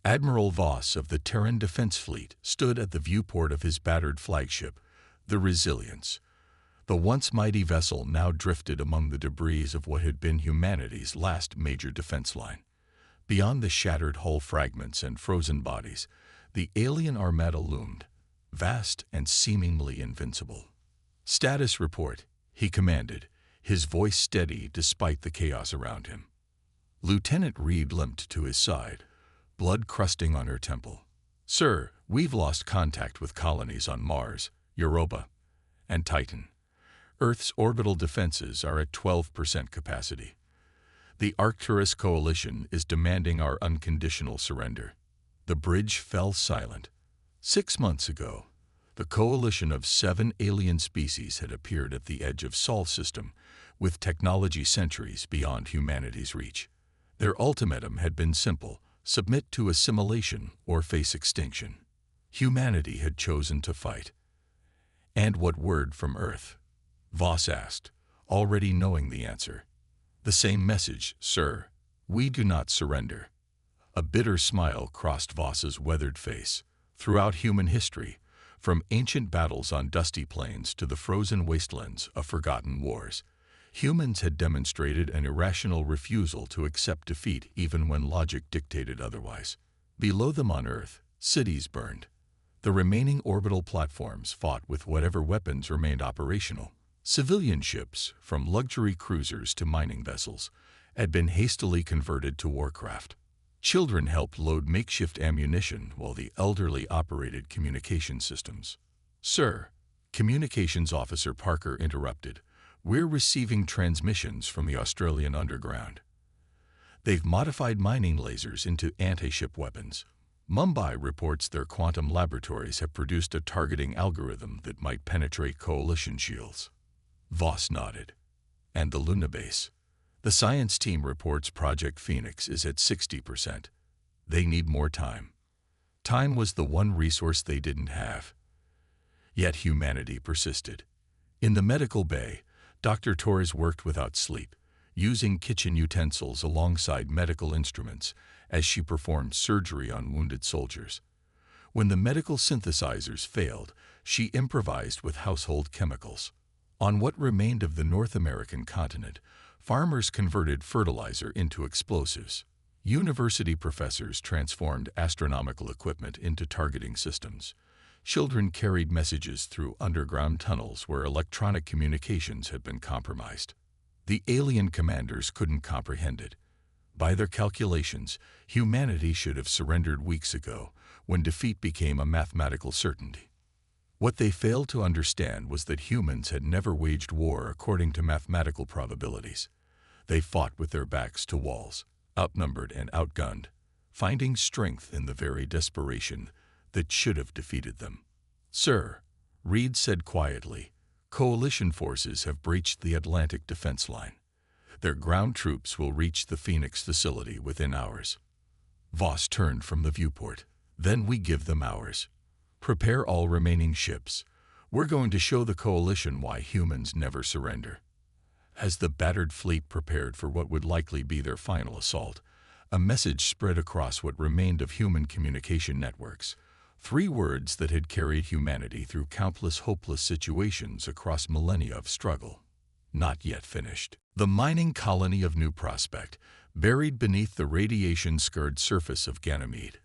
Admiral Voss of the Terran Defense Fleet stood at the viewport of his battered flagship, the Resilience. The once mighty vessel now drifted among the debris of what had been humanity's last major defense line. Beyond the shattered hull fragments and frozen bodies, the alien armada loomed, vast and seemingly invincible. "Status report," he commanded, his voice steady despite the chaos around him. Lieutenant Reed limped to his side, blood crusting on her temple. "Sir, we've lost contact with colonies on Mars, Europa, and Titan. Earth's orbital defenses are at 12% capacity. The Arcturus Coalition is demanding our unconditional surrender." The bridge fell silent. 6 months ago, the coalition of 7 alien species had appeared at the edge of Sol system, with technology centuries beyond humanity's reach. Their ultimatum had been simple: submit to assimilation or face extinction. Humanity had chosen to fight. "And what word from Earth?" Voss asked, already knowing the answer. "The same message, sir. We do not surrender." A bitter smile crossed Voss's weathered face. Throughout human history, from ancient battles on dusty plains to the frozen wastelands of forgotten wars, humans had demonstrated an irrational refusal to accept defeat even when logic dictated otherwise. Below them on Earth, cities burned. The remaining orbital platforms fought with whatever weapons remained operational. Civilian ships, from luxury cruisers to mining vessels, had been hastily converted to warcraft. Children helped load makeshift ammunition while the elderly operated communication systems. "Sir," Communications Officer Parker interrupted, "we're receiving transmissions from the Australian underground. They've modified mining lasers into anti-ship weapons. Mumbai reports their quantum laboratories have produced a targeting algorithm that might penetrate coalition shields." Voss nodded. "And the Luna base?" "The science team reports Project Phoenix is at 60%. They need more time." Time was the one resource they didn't have. Yet humanity persisted. In the medical bay, Dr. Torres worked without sleep, using kitchen utensils alongside medical instruments as she performed surgery on wounded soldiers. When the medical synthesizers failed, she improvised with household chemicals. On what remained of the North American continent, farmers converted fertilizer into explosives. University professors transformed astronomical equipment into targeting systems. Children carried messages through underground tunnels where electronic communications had been compromised. The alien commanders couldn't comprehend it. By their calculations, humanity should have surrendered weeks ago, when defeat became a mathematical certainty. What they failed to understand was that humans had never waged war according to mathematical probabilities. They fought with their backs to walls, outnumbered and outgunned, finding strength in the very desperation that should have defeated them. "Sir," Reed said quietly, "coalition forces have breached the Atlantic defense line. Their ground troops will reach the Phoenix facility within hours." Voss turned from the viewport. "Then we give them hours. Prepare all remaining ships. We're going to show the coalition why humans never surrender." As the battered fleet prepared for what would likely be their final assault, a message spread across what remained of human communication networks. 3 words that had carried humanity through countless hopeless situations across millennia of struggle. Not yet finished. The mining colony of New Prospect, buried beneath the radiation-scarred surface of Ganymede,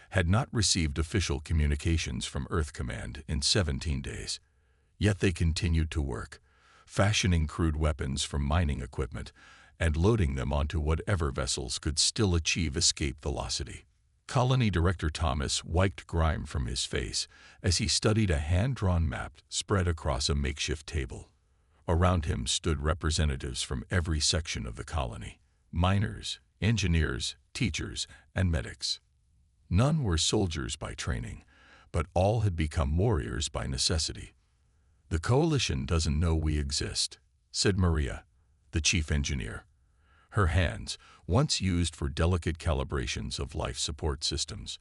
had not received official communications from Earth Command in 17 days. Yet they continued to work, fashioning crude weapons from mining equipment and loading them onto whatever vessels could still achieve escape velocity. Colony Director Thomas wiped grime from his face as he studied a hand-drawn map spread across a makeshift table. Around him stood representatives from every section of the colony: miners, engineers, teachers, and medics. None were soldiers by training, but all had become warriors by necessity. "The coalition doesn't know we exist," said Maria, the chief engineer. Her hands, once used for delicate calibrations of life support systems,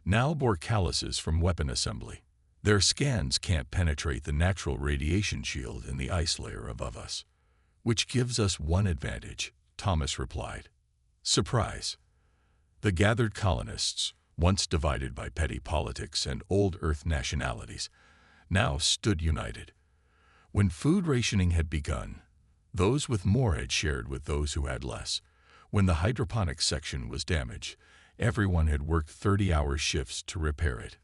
now bore calluses from weapon assembly. "Their scans can't penetrate the natural radiation shield in the ice layer above us." "Which gives us one advantage," Thomas replied. "Surprise." The gathered colonists, once divided by petty politics and old Earth nationalities, now stood united. When food rationing had begun, those with more had shared with those who had less. When the hydroponics section was damaged, everyone had worked 30-hour shifts to repair it.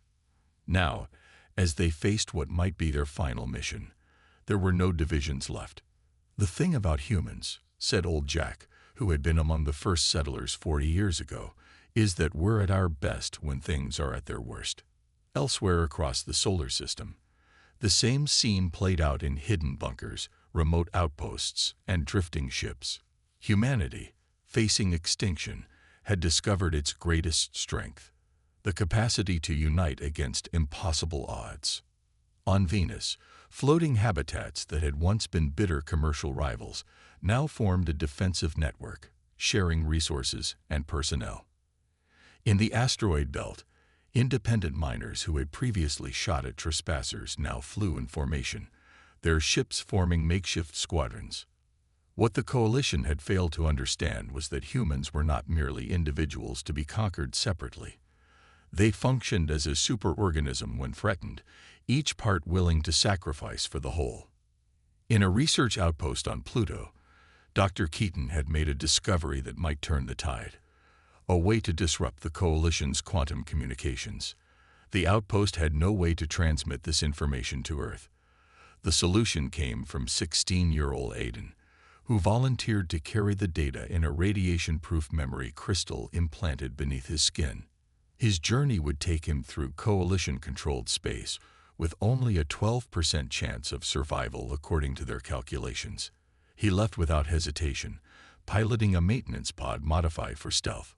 Now, as they faced what might be their final mission, there were no divisions left. "The thing about humans," said old Jack, who had been among the first settlers 40 years ago, "is that we're at our best when things are at their worst." Elsewhere across the solar system, the same scene played out in hidden bunkers, remote outposts, and drifting ships. Humanity, facing extinction, had discovered its greatest strength: the capacity to unite against impossible odds. On Venus, floating habitats that had once been bitter commercial rivals now formed a defensive network, sharing resources and personnel. In the asteroid belt, independent miners who had previously shot at trespassers now flew in formation, their ships forming makeshift squadrons. What the coalition had failed to understand was that humans were not merely individuals to be conquered separately. They functioned as a superorganism when threatened, each part willing to sacrifice for the whole. In a research outpost on Pluto, Dr. Keaton had made a discovery that might turn the tide: a way to disrupt the coalition's quantum communications. The outpost had no way to transmit this information to Earth. The solution came from 16-year-old Aiden, who volunteered to carry the data in a radiation-proof memory crystal implanted beneath his skin. His journey would take him through coalition-controlled space, with only a 12% chance of survival according to their calculations. He left without hesitation, piloting a maintenance pod modified for stealth.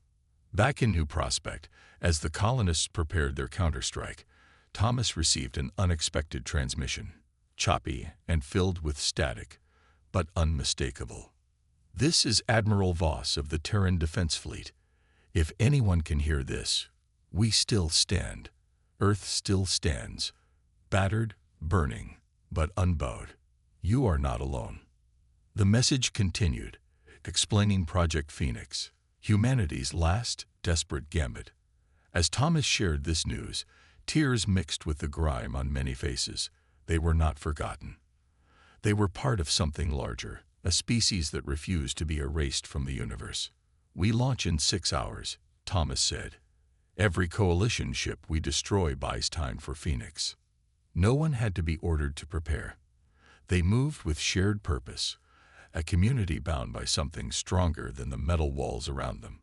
Back in New Prospect, as the colonists prepared their counterstrike, Thomas received an unexpected transmission, choppy and filled with static, but unmistakable. "This is Admiral Voss of the Terran Defense Fleet. If anyone can hear this, we still stand. Earth still stands. Battered, burning, but unbowed. You are not alone." The message continued, explaining Project Phoenix, humanity's last, desperate gambit. As Thomas shared this news, tears mixed with the grime on many faces. They were not forgotten. They were part of something larger, a species that refused to be erased from the universe. "We launch in 6 hours," Thomas said. "Every coalition ship we destroy buys time for Phoenix." No one had to be ordered to prepare. They moved with shared purpose, a community bound by something stronger than the metal walls around them.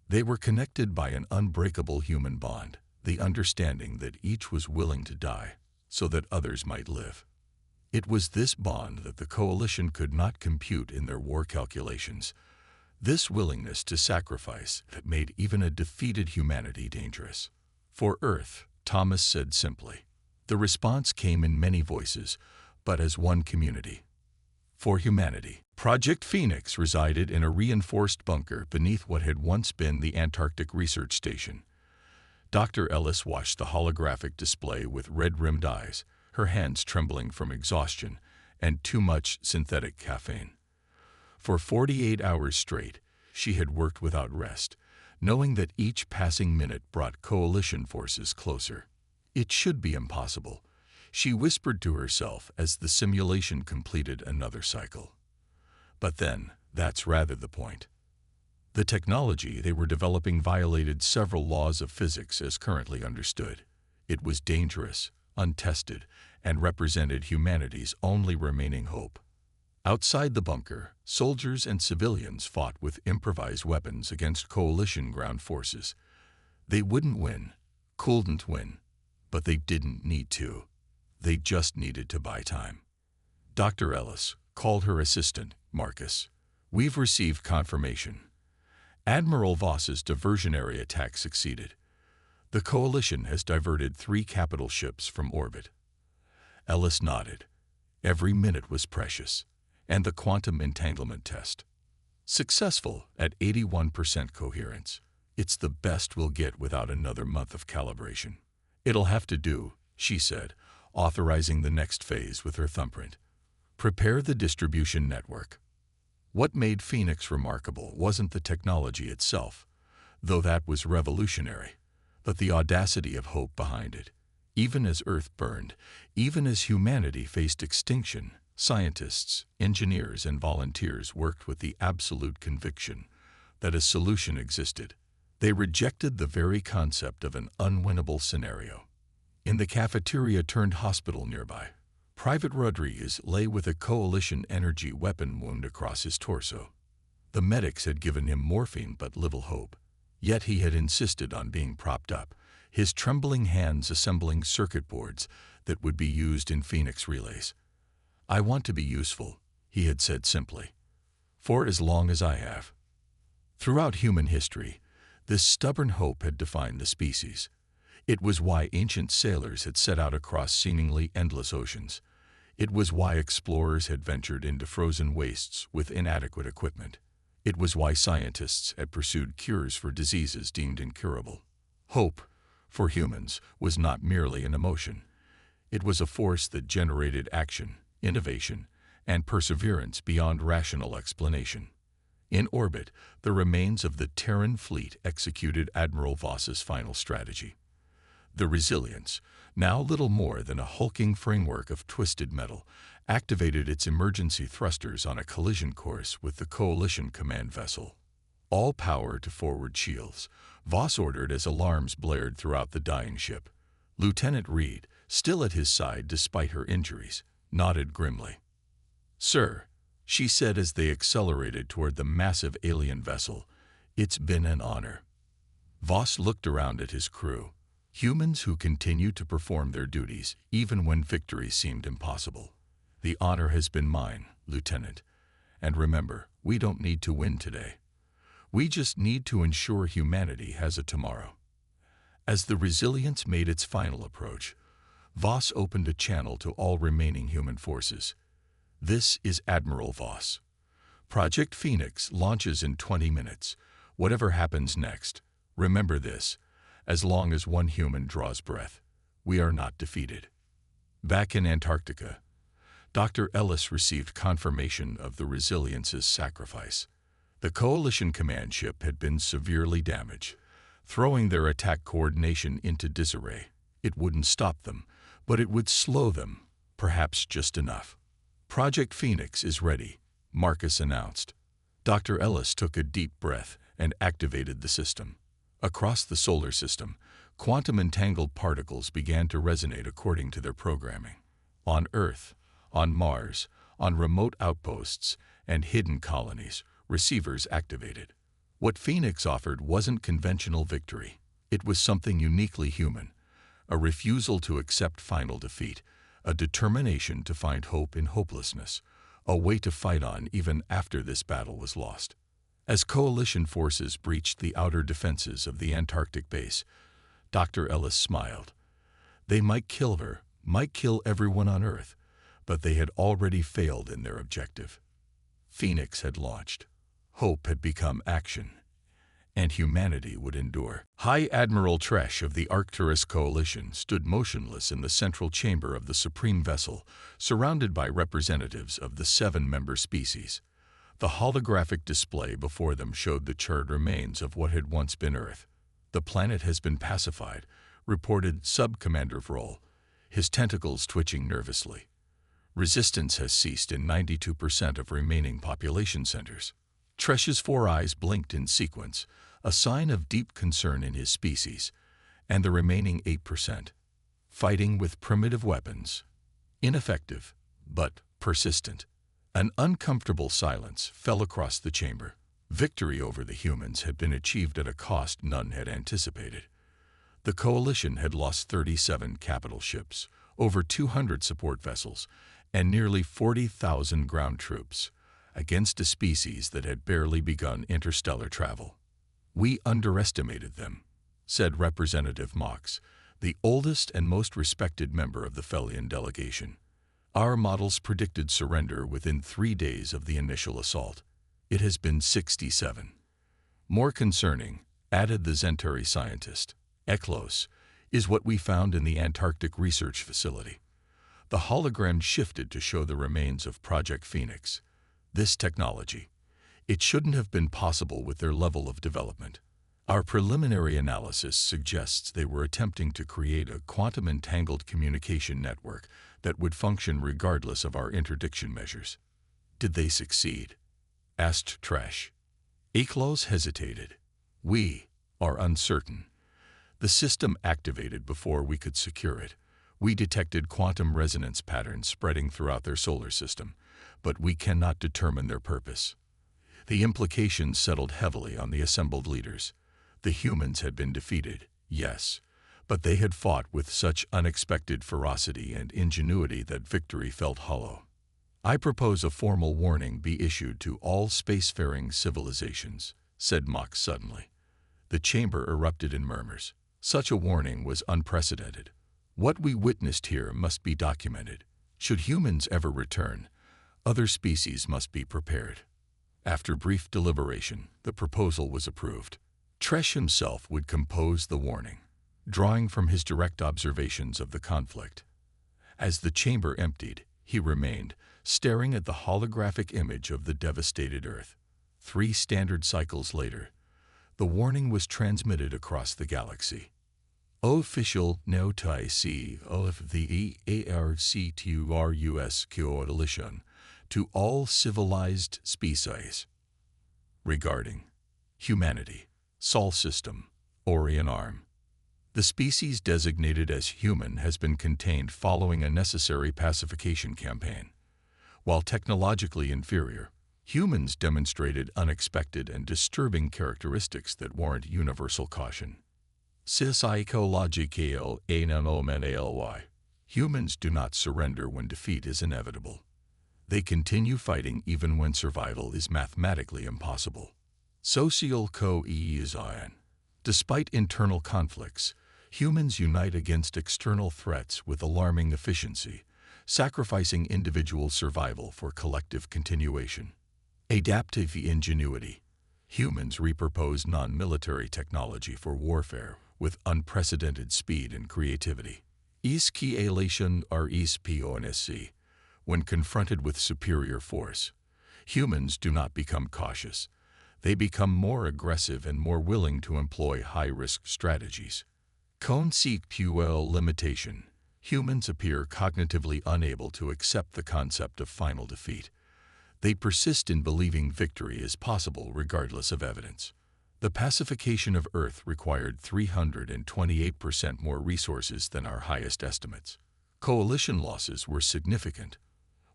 They were connected by an unbreakable human bond, the understanding that each was willing to die so that others might live. It was this bond that the coalition could not compute in their war calculations, this willingness to sacrifice that made even a defeated humanity dangerous. "For Earth," Thomas said simply. The response came in many voices, but as one community. For humanity. Project Phoenix resided in a reinforced bunker beneath what had once been the Antarctic Research Station. Dr. Ellis watched the holographic display with red-rimmed eyes, her hands trembling from exhaustion and too much synthetic caffeine. For 48 hours straight, she had worked without rest, knowing that each passing minute brought coalition forces closer. It should be impossible, she whispered to herself as the simulation completed another cycle. But then, that's rather the point. The technology they were developing violated several laws of physics as currently understood. It was dangerous, untested, and represented humanity's only remaining hope. Outside the bunker, soldiers and civilians fought with improvised weapons against coalition ground forces. They wouldn't win, couldn't win, but they didn't need to. They just needed to buy time. Dr. Ellis called her assistant, Marcus. "We've received confirmation. Admiral Voss's diversionary attack succeeded. The coalition has diverted 3 capital ships from orbit." Ellis nodded. Every minute was precious. And the quantum entanglement test. Successful at 81% coherence. "It's the best we'll get without another month of calibration." "It'll have to do," she said, authorizing the next phase with her thumbprint. "Prepare the distribution network." What made Phoenix remarkable wasn't the technology itself, though that was revolutionary, but the audacity of hope behind it. Even as Earth burned, even as humanity faced extinction, scientists, engineers, and volunteers worked with the absolute conviction that a solution existed. They rejected the very concept of an unwinnable scenario. In the cafeteria-turned-hospital nearby, Private Rodriguez lay with a coalition energy weapon wound across his torso. The medics had given him morphine but little hope. Yet he had insisted on being propped up, his trembling hands assembling circuit boards that would be used in Phoenix relays. "I want to be useful," he had said simply, "for as long as I have." Throughout human history, this stubborn hope had defined the species. It was why ancient sailors had set out across seemingly endless oceans. It was why explorers had ventured into frozen wastes with inadequate equipment. It was why scientists had pursued cures for diseases deemed incurable. Hope, for humans, was not merely an emotion. It was a force that generated action, innovation, and perseverance beyond rational explanation. In orbit, the remains of the Terran fleet executed Admiral Voss's final strategy. The Resilience, now little more than a hulking framework of twisted metal, activated its emergency thrusters on a collision course with the Coalition command vessel. All power to forward shields, Voss ordered as alarms blared throughout the dying ship. Lieutenant Reed, still at his side despite her injuries, nodded grimly. "Sir," she said as they accelerated toward the massive alien vessel, "it's been an honor." Voss looked around at his crew, humans who continued to perform their duties even when victory seemed impossible. "The honor has been mine, Lieutenant. And remember, we don't need to win today. We just need to ensure humanity has a tomorrow." As the Resilience made its final approach, Voss opened a channel to all remaining human forces. "This is Admiral Voss. Project Phoenix launches in 20 minutes. Whatever happens next, remember this: as long as one human draws breath, we are not defeated." Back in Antarctica, Dr. Ellis received confirmation of the Resilience's sacrifice. The Coalition command ship had been severely damaged, throwing their attack coordination into disarray. It wouldn't stop them, but it would slow them, perhaps just enough. "Project Phoenix is ready," Marcus announced. Dr. Ellis took a deep breath and activated the system. Across the solar system, quantum-entangled particles began to resonate according to their programming. On Earth, on Mars, on remote outposts, and hidden colonies, receivers activated. What Phoenix offered wasn't conventional victory. It was something uniquely human, a refusal to accept final defeat, a determination to find hope in hopelessness, a way to fight on even after this battle was lost. As Coalition forces breached the outer defenses of the Antarctic base, Dr. Ellis smiled. They might kill her, might kill everyone on Earth, but they had already failed in their objective. Phoenix had launched. Hope had become action, and humanity would endure. High Admiral Tresh of the Arcturus Coalition stood motionless in the central chamber of the Supreme Vessel, surrounded by representatives of the 7-member species. The holographic display before them showed the charred remains of what had once been Earth. "The planet has been pacified," reported Sub-Commander Vroll, his tentacles twitching nervously. "Resistance has ceased in 92% of remaining population centers." Tresh's 4 eyes blinked in sequence, a sign of deep concern in his species, and the remaining 8%, fighting with primitive weapons, ineffective but persistent. An uncomfortable silence fell across the chamber. Victory over the humans had been achieved at a cost none had anticipated. The Coalition had lost 37 capital ships, over 200 support vessels, and nearly 40,000 ground troops, against a species that had barely begun interstellar travel. "We underestimated them," said Representative Mox, the oldest and most respected member of the Felian delegation. "Our models predicted surrender within 3 days of the initial assault. It has been 67. More concerning," added the Zentari scientist, "Eklos, is what we found in the Antarctic Research Facility." The hologram shifted to show the remains of Project Phoenix. This technology, it shouldn't have been possible with their level of development. Our preliminary analysis suggests they were attempting to create a quantum-entangled communication network that would function regardless of our interdiction measures. Did they succeed? Asked Tresh. Aklos hesitated. We are uncertain. The system activated before we could secure it. We detected quantum resonance patterns spreading throughout their solar system, but we cannot determine their purpose. The implications settled heavily on the assembled leaders. The humans had been defeated, yes, but they had fought with such unexpected ferocity and ingenuity that victory felt hollow. I propose a formal warning be issued to all spacefaring civilizations, said Mox suddenly. The chamber erupted in murmurs. Such a warning was unprecedented. What we witnessed here must be documented. Should humans ever return, other species must be prepared. After brief deliberation, the proposal was approved. Tresh himself would compose the warning, drawing from his direct observations of the conflict. As the chamber emptied, he remained, staring at the holographic image of the devastated Earth. 3 standard cycles later, the warning was transmitted across the galaxy. Official notice of the EARCTURUS coalition to all civilized species regarding humanity, Sol System, Orion Arm. The species designated as human has been contained following a necessary pacification campaign. While technologically inferior, humans demonstrated unexpected and disturbing characteristics that warrant universal caution. Psychological anomaly. Humans do not surrender when defeat is inevitable. They continue fighting even when survival is mathematically impossible. Social cohesion. Despite internal conflicts, humans unite against external threats with alarming efficiency, sacrificing individual survival for collective continuation. Adaptive ingenuity. Humans repurpose non-military technology for warfare with unprecedented speed and creativity. Escalation RESPONSC. When confronted with superior force, humans do not become cautious. They become more aggressive and more willing to employ high-risk strategies. Conceptual limitation. Humans appear cognitively unable to accept the concept of final defeat. They persist in believing victory is possible regardless of evidence. The pacification of Earth required 328% more resources than our highest estimates. Coalition losses were significant.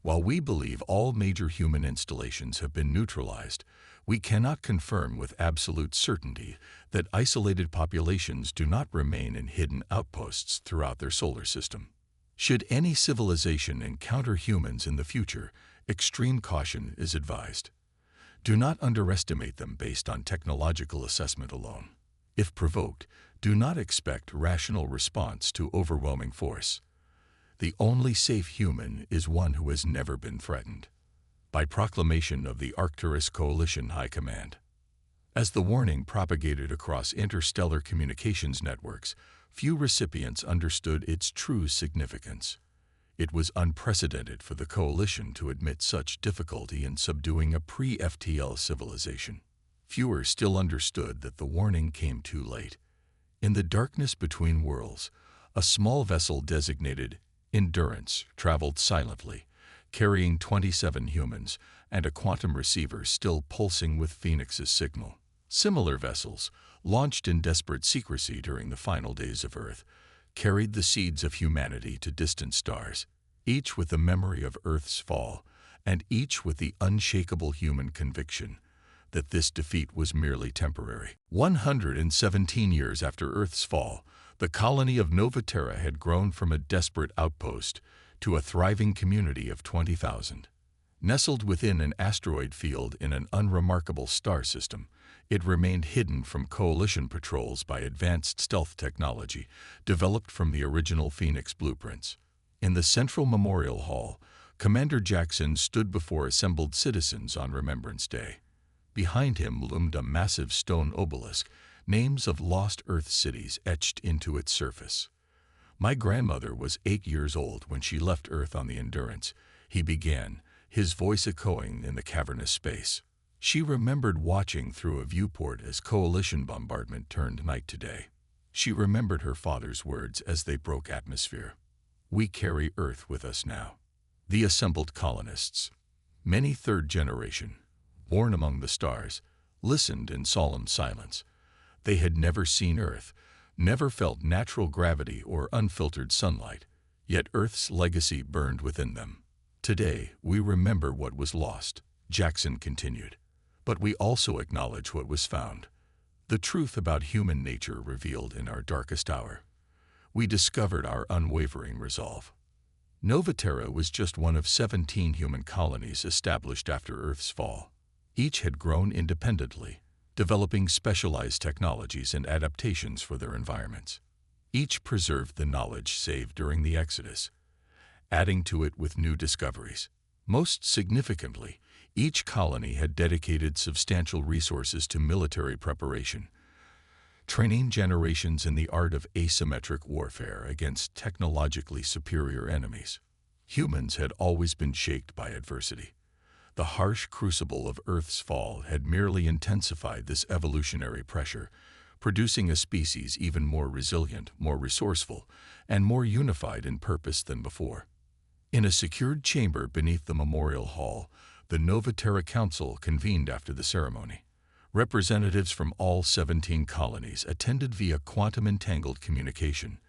While we believe all major human installations have been neutralized, we cannot confirm with absolute certainty that isolated populations do not remain in hidden outposts throughout their solar system. Should any civilization encounter humans in the future, extreme caution is advised. Do not underestimate them based on technological assessment alone. If provoked, do not expect rational response to overwhelming force. The only safe human is one who has never been threatened. By proclamation of the Arcturus Coalition High Command. As the warning propagated across interstellar communications networks, few recipients understood its true significance. It was unprecedented for the coalition to admit such difficulty in subduing a pre-FTL civilization. Fewer still understood that the warning came too late. In the darkness between worlds, a small vessel designated Endurance traveled silently, carrying 27 humans and a quantum receiver still pulsing with Phoenix's signal. Similar vessels, launched in desperate secrecy during the final days of Earth, carried the seeds of humanity to distant stars, each with the memory of Earth's fall, and each with the unshakable human conviction that this defeat was merely temporary. 117 years after Earth's fall, the colony of Nova Terra had grown from a desperate outpost to a thriving community of 20,000. Nestled within an asteroid field in an unremarkable star system, it remained hidden from coalition patrols by advanced stealth technology developed from the original Phoenix blueprints. In the central memorial hall, Commander Jackson stood before assembled citizens on Remembrance Day. Behind him loomed a massive stone obelisk, names of lost Earth cities etched into its surface. My grandmother was 8 years old when she left Earth on the Endurance, he began, his voice echoing in the cavernous space. She remembered watching through a viewport as coalition bombardment turned night to day. She remembered her father's words as they broke atmosphere. "We carry Earth with us now." The assembled colonists, many third generation, born among the stars, listened in solemn silence. They had never seen Earth, never felt natural gravity or unfiltered sunlight, yet Earth's legacy burned within them. "Today, we remember what was lost," Jackson continued, "but we also acknowledge what was found. The truth about human nature revealed in our darkest hour. We discovered our unwavering resolve." Novaterra was just one of 17 human colonies established after Earth's fall. Each had grown independently, developing specialized technologies and adaptations for their environments. Each preserved the knowledge saved during the Exodus, adding to it with new discoveries. Most significantly, each colony had dedicated substantial resources to military preparation, training generations in the art of asymmetric warfare against technologically superior enemies. Humans had always been shaped by adversity. The harsh crucible of Earth's fall had merely intensified this evolutionary pressure, producing a species even more resilient, more resourceful, and more unified in purpose than before. In a secured chamber beneath the Memorial Hall, the Novaterra Council convened after the ceremony. Representatives from all 17 colonies attended via quantum-entangled communication,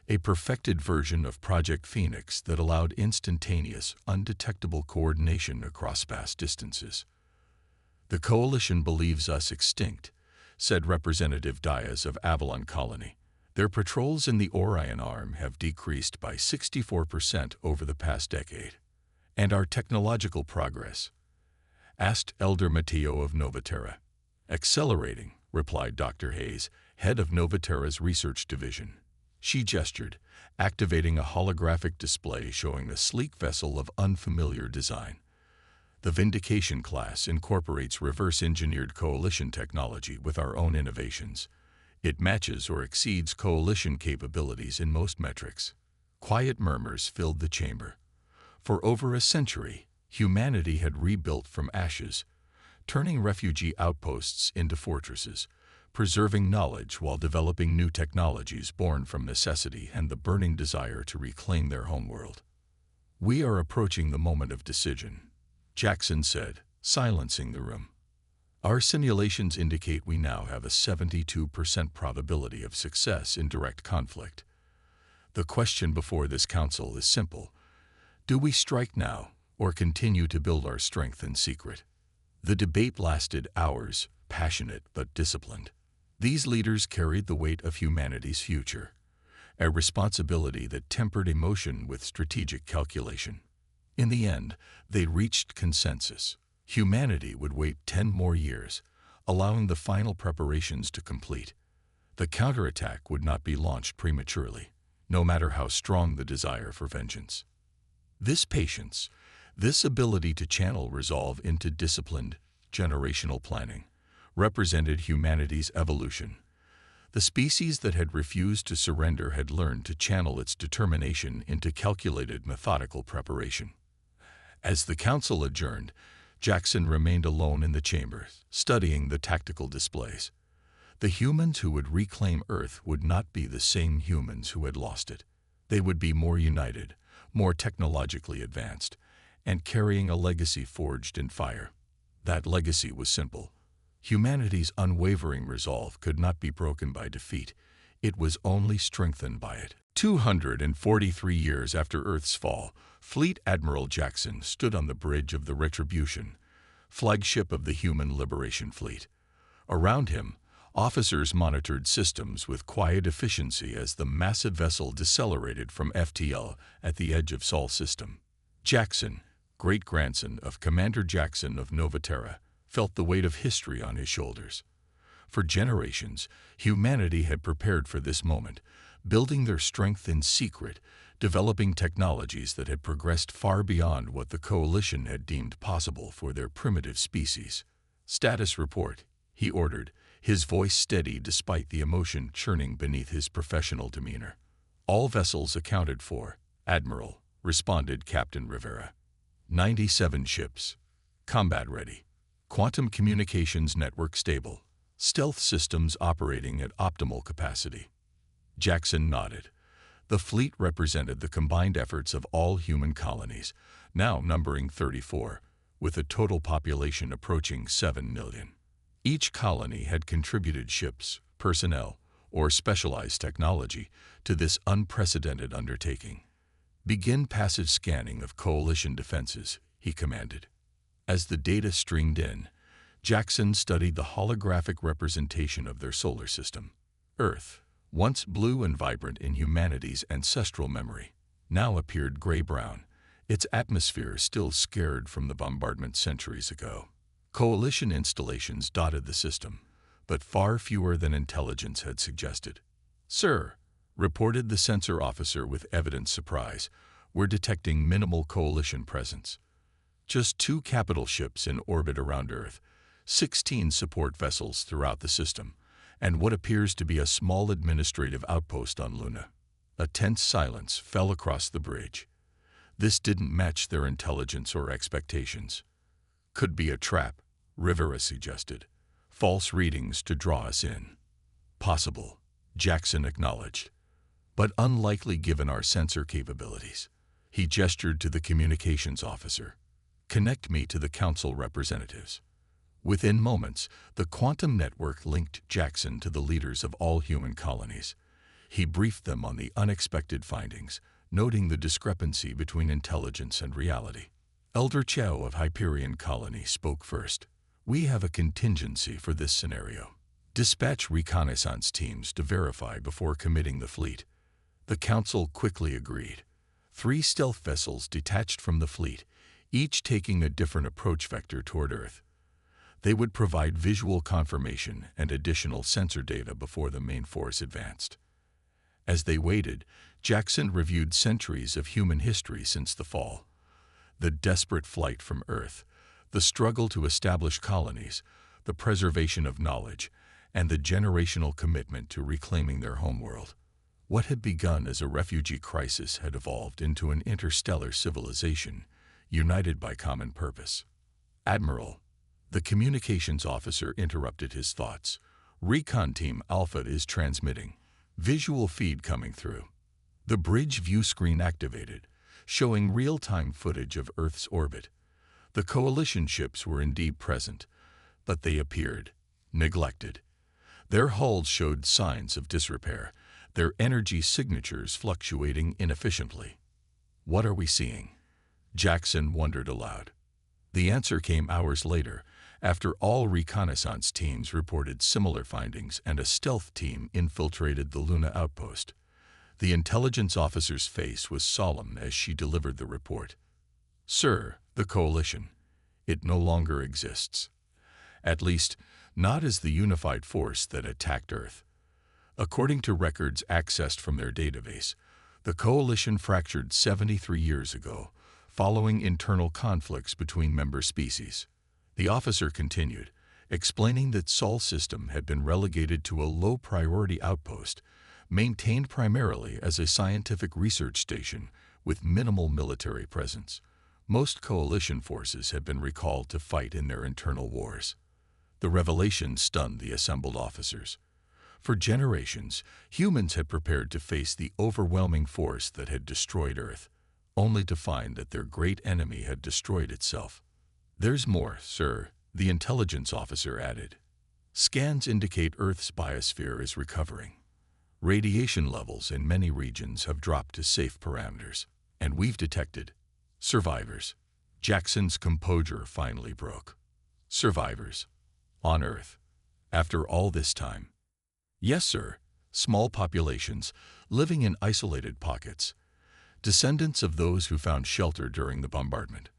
a perfected version of Project Phoenix that allowed instantaneous, undetectable coordination across vast distances. "The Coalition believes us extinct," said Representative Diaz of Avalon Colony. "Their patrols in the Orion Arm have decreased by 64% over the past decade." "And our technological progress?" asked Elder Matteo of Novaterra. "Accelerating," replied Dr. Hayes, head of Novaterra's research division. She gestured, activating a holographic display showing a sleek vessel of unfamiliar design. "The Vindication class incorporates reverse-engineered Coalition technology with our own innovations. It matches or exceeds Coalition capabilities in most metrics." Quiet murmurs filled the chamber. For over a century, humanity had rebuilt from ashes, turning refugee outposts into fortresses, preserving knowledge while developing new technologies born from necessity and the burning desire to reclaim their homeworld. "We are approaching the moment of decision," Jackson said, silencing the room. "Our simulations indicate we now have a 72% probability of success in direct conflict. The question before this council is simple. Do we strike now, or continue to build our strength in secret?" The debate lasted hours, passionate but disciplined. These leaders carried the weight of humanity's future, a responsibility that tempered emotion with strategic calculation. In the end, they reached consensus. Humanity would wait 10 more years, allowing the final preparations to complete. The counterattack would not be launched prematurely, no matter how strong the desire for vengeance. This patience, this ability to channel resolve into disciplined, generational planning, represented humanity's evolution. The species that had refused to surrender had learned to channel its determination into calculated, methodical preparation. As the council adjourned, Jackson remained alone in the chamber, studying the tactical displays. The humans who would reclaim Earth would not be the same humans who had lost it. They would be more united, more technologically advanced, and carrying a legacy forged in fire. That legacy was simple. Humanity's unwavering resolve could not be broken by defeat. It was only strengthened by it. 243 years after Earth's fall, Fleet Admiral Jackson stood on the bridge of the Retribution, flagship of the Human Liberation Fleet. Around him, officers monitored systems with quiet efficiency as the massive vessel decelerated from FTL at the edge of Sol system. Jackson, great-grandson of Commander Jackson of Novaterra, felt the weight of history on his shoulders. For generations, humanity had prepared for this moment, building their strength in secret, developing technologies that had progressed far beyond what the Coalition had deemed possible for their primitive species. "Status report," he ordered, his voice steady despite the emotion churning beneath his professional demeanor. "All vessels accounted for, Admiral," responded Captain Rivera. 97 ships. Combat ready. Quantum communications network stable. Stealth systems operating at optimal capacity. Jackson nodded. The fleet represented the combined efforts of all human colonies, now numbering 34, with a total population approaching 7 million. Each colony had contributed ships, personnel, or specialized technology to this unprecedented undertaking. Begin passive scanning of coalition defenses, he commanded. As the data streamed in, Jackson studied the holographic representation of their solar system. Earth, once blue and vibrant in humanity's ancestral memory, now appeared gray-brown, its atmosphere still scarred from the bombardment centuries ago. Coalition installations dotted the system, but far fewer than intelligence had suggested. "Sir," reported the sensor officer with evident surprise, "we're detecting minimal coalition presence. Just 2 capital ships in orbit around Earth, 16 support vessels throughout the system, and what appears to be a small administrative outpost on Luna." A tense silence fell across the bridge. This didn't match their intelligence or expectations. "Could be a trap," Rivera suggested. "False readings to draw us in." "Possible," Jackson acknowledged, "but unlikely given our sensor capabilities." He gestured to the communications officer. "Connect me to the council representatives." Within moments, the quantum network linked Jackson to the leaders of all human colonies. He briefed them on the unexpected findings, noting the discrepancy between intelligence and reality. Elder Chow of Hyperion Colony spoke first. "We have a contingency for this scenario. Dispatch reconnaissance teams to verify before committing the fleet." The council quickly agreed. 3 stealth vessels detached from the fleet, each taking a different approach vector toward Earth. They would provide visual confirmation and additional sensor data before the main force advanced. As they waited, Jackson reviewed centuries of human history since the fall. The desperate flight from Earth, the struggle to establish colonies, the preservation of knowledge, and the generational commitment to reclaiming their homeworld. What had begun as a refugee crisis had evolved into an interstellar civilization, united by common purpose. "Admiral," the communications officer interrupted his thoughts. "Recon Team Alpha is transmitting. Visual feed coming through." The bridge view screen activated, showing real-time footage of Earth's orbit. The coalition ships were indeed present, but they appeared neglected. Their hulls showed signs of disrepair, their energy signatures fluctuating inefficiently. "What are we seeing?" Jackson wondered aloud. The answer came hours later, after all reconnaissance teams reported similar findings and a stealth team infiltrated the Luna outpost. The intelligence officer's face was solemn as she delivered the report. "Sir, the coalition, it no longer exists. At least, not as the unified force that attacked Earth. According to records accessed from their database, the coalition fractured 73 years ago, following internal conflicts between member species." The officer continued, explaining that Sol System had been relegated to a low-priority outpost, maintained primarily as a scientific research station with minimal military presence. Most coalition forces had been recalled to fight in their internal wars. The revelation stunned the assembled officers. For generations, humans had prepared to face the overwhelming force that had destroyed Earth, only to find that their great enemy had destroyed itself. "There's more, sir," the intelligence officer added. "Scans indicate Earth's biosphere is recovering. Radiation levels in many regions have dropped to safe parameters, and we've detected survivors." Jackson's composure finally broke. "Survivors? On Earth? After all this time?" "Yes, sir. Small populations, living in isolated pockets. Descendants of those who found shelter during the bombardment.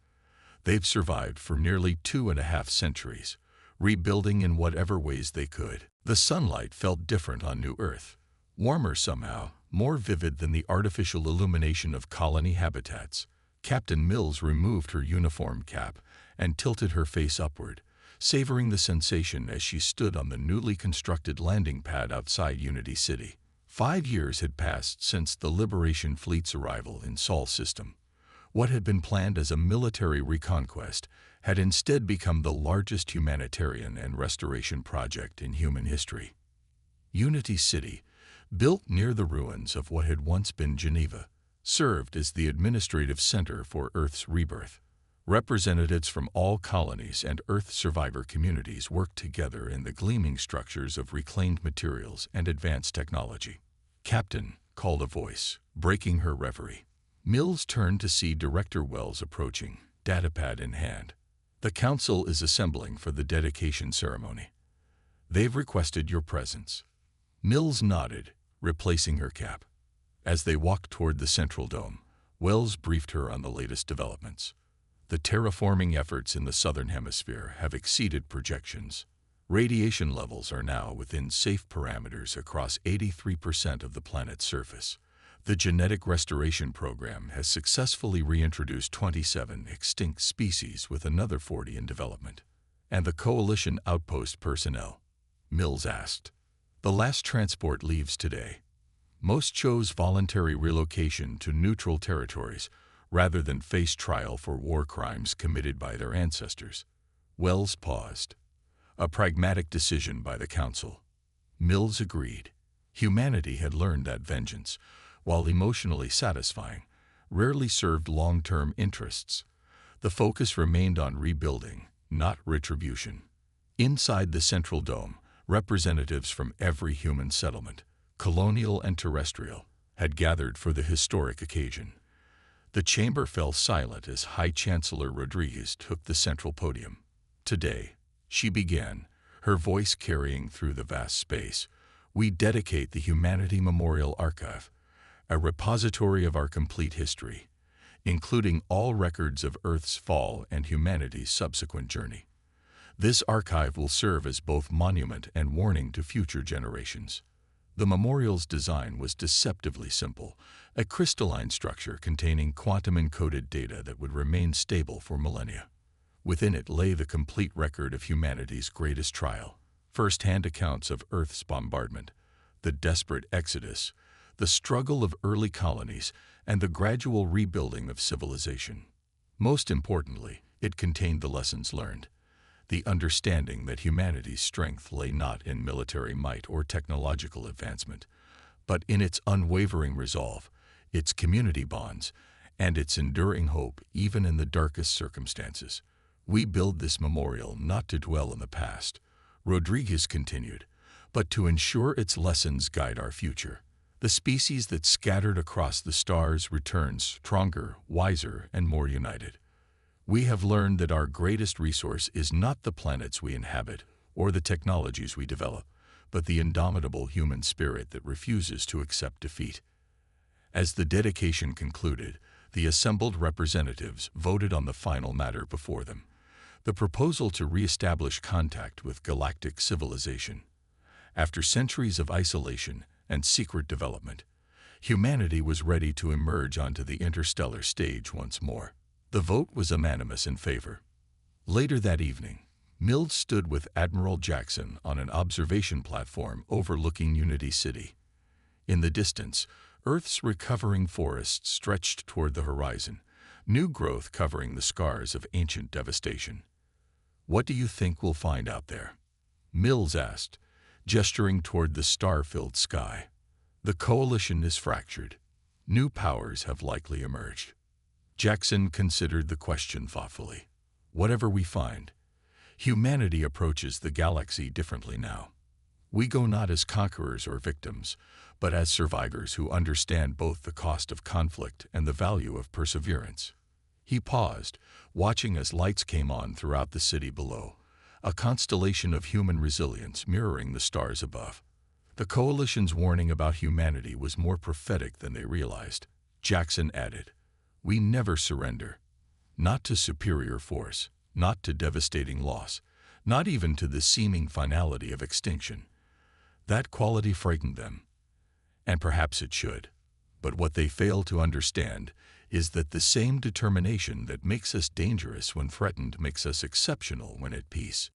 They've survived for nearly 2.5 centuries, rebuilding in whatever ways they could." The sunlight felt different on New Earth. Warmer somehow, more vivid than the artificial illumination of colony habitats. Captain Mills removed her uniform cap and tilted her face upward, savoring the sensation as she stood on the newly constructed landing pad outside Unity City. 5 years had passed since the Liberation Fleet's arrival in Sol System. What had been planned as a military reconquest had instead become the largest humanitarian and restoration project in human history. Unity City, built near the ruins of what had once been Geneva, served as the administrative center for Earth's rebirth. Representatives from all colonies and Earth survivor communities worked together in the gleaming structures of reclaimed materials and advanced technology. "Captain," called a voice, breaking her reverie. Mills turned to see Director Wells approaching, datapad in hand. "The Council is assembling for the dedication ceremony. They've requested your presence." Mills nodded, replacing her cap. As they walked toward the central dome, Wells briefed her on the latest developments. "The terraforming efforts in the southern hemisphere have exceeded projections. Radiation levels are now within safe parameters across 83% of the planet's surface. The genetic restoration program has successfully reintroduced 27 extinct species with another 40 in development." "And the Coalition outpost personnel?" Mills asked. "The last transport leaves today. Most chose voluntary relocation to neutral territories rather than face trial for war crimes committed by their ancestors." Wells paused. "A pragmatic decision by the Council." Mills agreed. Humanity had learned that vengeance, while emotionally satisfying, rarely served long-term interests. The focus remained on rebuilding, not retribution. Inside the central dome, representatives from every human settlement, colonial and terrestrial, had gathered for the historic occasion. The chamber fell silent as High Chancellor Rodriguez took the central podium. "Today," she began, her voice carrying through the vast space, "we dedicate the Humanity Memorial Archive, a repository of our complete history, including all records of Earth's fall and humanity's subsequent journey. This archive will serve as both monument and warning to future generations." The memorial's design was deceptively simple, a crystalline structure containing quantum-encoded data that would remain stable for millennia. Within it lay the complete record of humanity's greatest trial, first-hand accounts of Earth's bombardment, the desperate exodus, the struggle of early colonies, and the gradual rebuilding of civilization. Most importantly, it contained the lessons learned, the understanding that humanity's strength lay not in military might or technological advancement, but in its unwavering resolve, its community bonds, and its enduring hope even in the darkest circumstances. "We build this memorial not to dwell in the past," Rodriguez continued, "but to ensure its lessons guide our future. The species that scattered across the stars returns stronger, wiser, and more united. We have learned that our greatest resource is not the planets we inhabit or the technologies we develop, but the indomitable human spirit that refuses to accept defeat." As the dedication concluded, the assembled representatives voted on the final matter before them, the proposal to reestablish contact with galactic civilization. After centuries of isolation and secret development, humanity was ready to emerge onto the interstellar stage once more. The vote was unanimous in favor. Later that evening, Mills stood with Admiral Jackson on an observation platform overlooking Unity City. In the distance, Earth's recovering forests stretched toward the horizon, new growth covering the scars of ancient devastation. "What do you think we'll find out there?" Mills asked, gesturing toward the star-filled sky. "The coalition is fractured. New powers have likely emerged." Jackson considered the question thoughtfully. "Whatever we find, humanity approaches the galaxy differently now. We go not as conquerors or victims, but as survivors who understand both the cost of conflict and the value of perseverance." He paused, watching as lights came on throughout the city below, a constellation of human resilience mirroring the stars above. The coalition's warning about humanity was more prophetic than they realized. Jackson added, "We never surrender. Not to superior force, not to devastating loss, not even to the seeming finality of extinction." That quality frightened them, and perhaps it should. But what they fail to understand is that the same determination that makes us dangerous when threatened makes us exceptional when at peace.